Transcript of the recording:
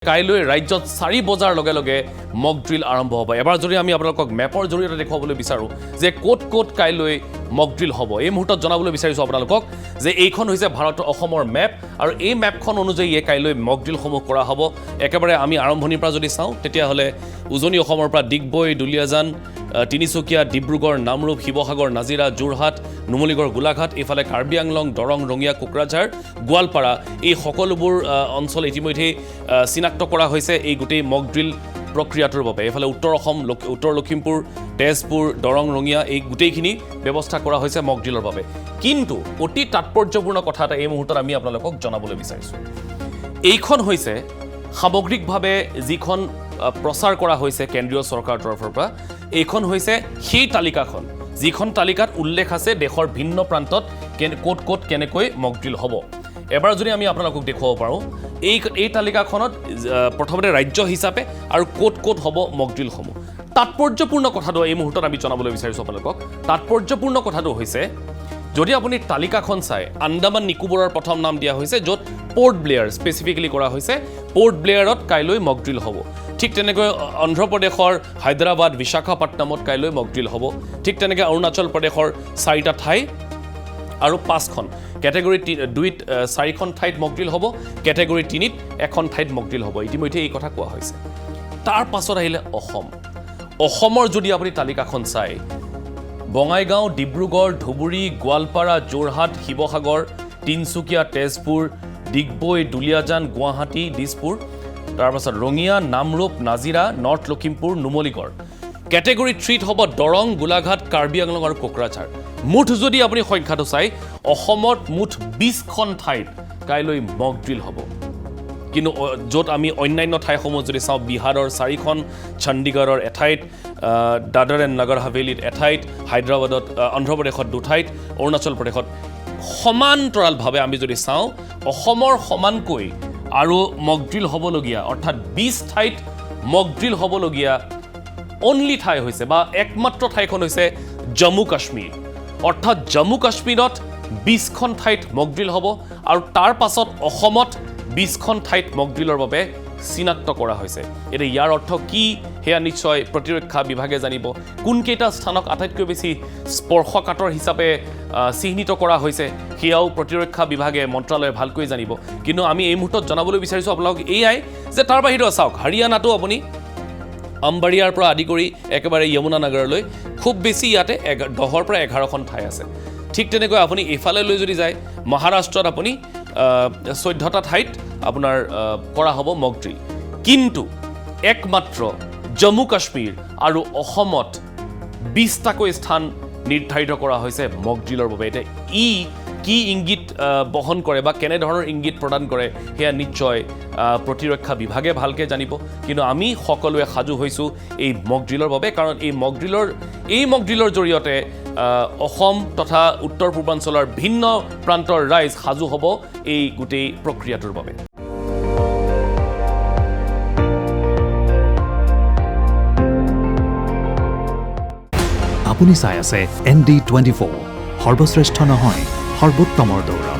কাইলৈ ৰাজ্যত 4 বজাৰ লগে লগে মক ড্ৰিল আৰম্ভ হ'ব। এবাৰ যদি আমি আপোনালোকক মেপৰ জৰিয়তে দেখুৱাবলৈ বিচাৰোঁ যে ক'ত ক'ত কাইলৈ মক ড্ৰিল হ'ব, এই মুহূৰ্তত জনাবলৈ বিচাৰিছোঁ আপোনালোকক যে এইখন হৈছে ভাৰতৰ অসমৰ মেপ আৰু এই মেপখন অনুযায়ী কাইলৈ মক ড্ৰিলসমূহ কৰা হ'ব। একেবাৰে আমি আৰম্ভণিৰ পৰা যদি চাওঁ তেতিয়াহ'লে উজনি অসমৰ পৰা ডিগবৈ, দুলীয়াজান, তিনিচুকীয়া, ডিব্ৰুগড়, নামৰূপ, শিৱসাগৰ, নাজিৰা, যোৰহাট, নুমলীগড়, গোলাঘাট, এইফালে কাৰ্বি আংলং, দৰং, ৰঙিয়া, কোকৰাঝাৰ, গোৱালপাৰা, এই সকলোবোৰ অঞ্চল ইতিমধ্যেই চিনাক্ত কৰা হৈছে এই গোটেই মক ড্ৰিল প্ৰক্ৰিয়াটোৰ বাবে। এইফালে উত্তৰ অসম, উত্তৰ লখিমপুৰ, তেজপুৰ, দৰং, ৰঙিয়া এই গোটেইখিনি ব্যৱস্থা কৰা হৈছে মক ড্ৰিলৰ বাবে। কিন্তু অতি তাৎপৰ্যপূৰ্ণ কথা এটা এই মুহূৰ্তত আমি আপোনালোকক জনাবলৈ বিচাৰিছোঁ। এইখন হৈছে সামগ্ৰিকভাৱে যিখন প্ৰচাৰ কৰা হৈছে কেন্দ্ৰীয় চৰকাৰৰ তৰফৰ পৰা, এইখন হৈছে সেই তালিকাখন যিখন তালিকাত উল্লেখ আছে দেশৰ ভিন্ন প্ৰান্তত ক'ত ক'ত কেনেকৈ মক ড্ৰিল হ'ব। এবাৰ যদি আমি আপোনালোকক দেখুৱাব পাৰোঁ এই তালিকাখনত প্ৰথমতে ৰাজ্য হিচাপে আৰু ক'ত ক'ত হ'ব মক ড্ৰিলসমূহ। তাৎপৰ্যপূৰ্ণ কথাটো এই মুহূৰ্তত আমি জনাবলৈ বিচাৰিছোঁ আপোনালোকক। তাৎপৰ্যপূৰ্ণ কথাটো হৈছে যদি আপুনি তালিকাখন চাই, আন্দামান নিকোবৰৰ প্ৰথম নাম দিয়া হৈছে য'ত পৰ্ট ব্লেয়াৰ স্পেচিফিকেলি কৰা হৈছে। পৰ্ট ব্লেয়াৰত কাইলৈ মক ড্ৰিল হ'ব। ঠিক তেনেকৈ অন্ধ্ৰপ্ৰদেশৰ হায়দৰাবাদ, বিশাখাপট্টনমত কাইলৈ মক ড্ৰিল হ'ব। ঠিক তেনেকৈ অৰুণাচল প্ৰদেশৰ 4টা ঠাই আৰু 5খন কেটেগৰী 2ত 4খন ঠাইত মক ড্ৰিল হ'ব, কেটেগৰী 3ত এখন ঠাইত মক ড্ৰিল হ'ব। ইতিমধ্যে এই কথা কোৱা হৈছে। তাৰ পাছত আহিলে অসমৰ যদি আপুনি তালিকাখন চাই, বঙাইগাঁও, ডিব্ৰুগড়, ধুবুৰী, গোৱালপাৰা, যোৰহাট, শিৱসাগৰ, তিনিচুকীয়া, তেজপুৰ, ডিগবৈ, দুলীয়াজান, গুৱাহাটী, দিছপুৰ, তাৰপাছত ৰঙিয়া, নামৰূপ, নাজিৰা, নৰ্থ লখিমপুৰ, নুমলীগড়। কেটেগৰী 3ত হ'ব দৰং, গোলাঘাট, কাৰ্বি আংলং আৰু কোকৰাঝাৰ। মুঠ যদি আপুনি সংখ্যাটো চাই, অসমত মুঠ 20খন ঠাইত কাইলৈ মক ড্ৰিল হ'ব। কিন্তু য'ত আমি অন্যান্য ঠাইসমূহ যদি চাওঁ, বিহাৰৰ 4খন, চণ্ডীগড়ৰ এঠাইত, দাদৰ এণ্ড নগৰ হাভেলীত এঠাইত, হায়দৰাবাদত, অন্ধ্ৰপ্ৰদেশত 2 ঠাইত, অৰুণাচল প্ৰদেশত। সমান্তৰালভাৱে আমি যদি চাওঁ, অসমৰ সমানকৈ আৰু মক ড্ৰিল হ'বলগীয়া অৰ্থাৎ 20 ঠাইত মক ড্ৰিল হ'বলগীয়া অনলি ঠাই হৈছে বা একমাত্ৰ ঠাইখন হৈছে জম্মু কাশ্মীৰ। অৰ্থাৎ জম্মু কাশ্মীৰত 20খন ঠাইত মক ড্ৰিল হ'ব আৰু তাৰ পাছত অসমত 20খন ঠাইত মক ড্ৰিলৰ বাবে চিনাক্ত কৰা হৈছে। এতিয়া ইয়াৰ অৰ্থ কি সেয়া নিশ্চয় প্ৰতিৰক্ষা বিভাগে জানিব। কোনকেইটা স্থানক আটাইতকৈ বেছি স্পৰ্শকাতৰ হিচাপে চিহ্নিত কৰা হৈছে সেয়াও প্ৰতিৰক্ষা বিভাগে, মন্ত্ৰালয়ে ভালকৈ জানিব। কিন্তু আমি এই মুহূৰ্তত জনাবলৈ বিচাৰিছোঁ আপোনালোক এয়াই যে তাৰ বাহিৰেও চাওক, হাৰিয়ানাতো আপুনি আমবাৰিয়াৰ পৰা আদি কৰি একেবাৰে যমুনা নগৰলৈ খুব বেছি ইয়াতে 10ৰ পৰা 11খন ঠাই আছে। ঠিক তেনেকৈ আপুনি এইফালে লৈ যদি যায়, মহাৰাষ্ট্ৰত আপুনি 14টা ঠাইত আপোনাৰ কৰা হ'ব মক ড্ৰিল। কিন্তু একমাত্ৰ জম্মু কাশ্মীৰ আৰু অসমত 20টাকৈ স্থান নিৰ্ধাৰিত কৰা হৈছে মক ড্ৰিলৰ বাবে। এতিয়া কি ইংগিত বহন কৰে বা কেনেধৰণৰ ইংগিত প্ৰদান কৰে সেয়া নিশ্চয় প্ৰতিৰক্ষা বিভাগে ভালকৈ জানিব। কিন্তু আমি সকলোৱে সাজু হৈছোঁ এই মক ড্ৰিলৰ বাবে, কাৰণ এই মক ড্ৰিলৰ জৰিয়তে অসম তথা উত্তৰ পূৰ্বাঞ্চলৰ ভিন্ন প্ৰান্তৰ ৰাইজ সাজু হ'ব এই গোটেই প্ৰক্ৰিয়াটোৰ বাবে। আপুনি চাই আছে ND24, সৰ্বশ্ৰেষ্ঠ নহয় সৰ্বোত্তমৰ দৌৰ।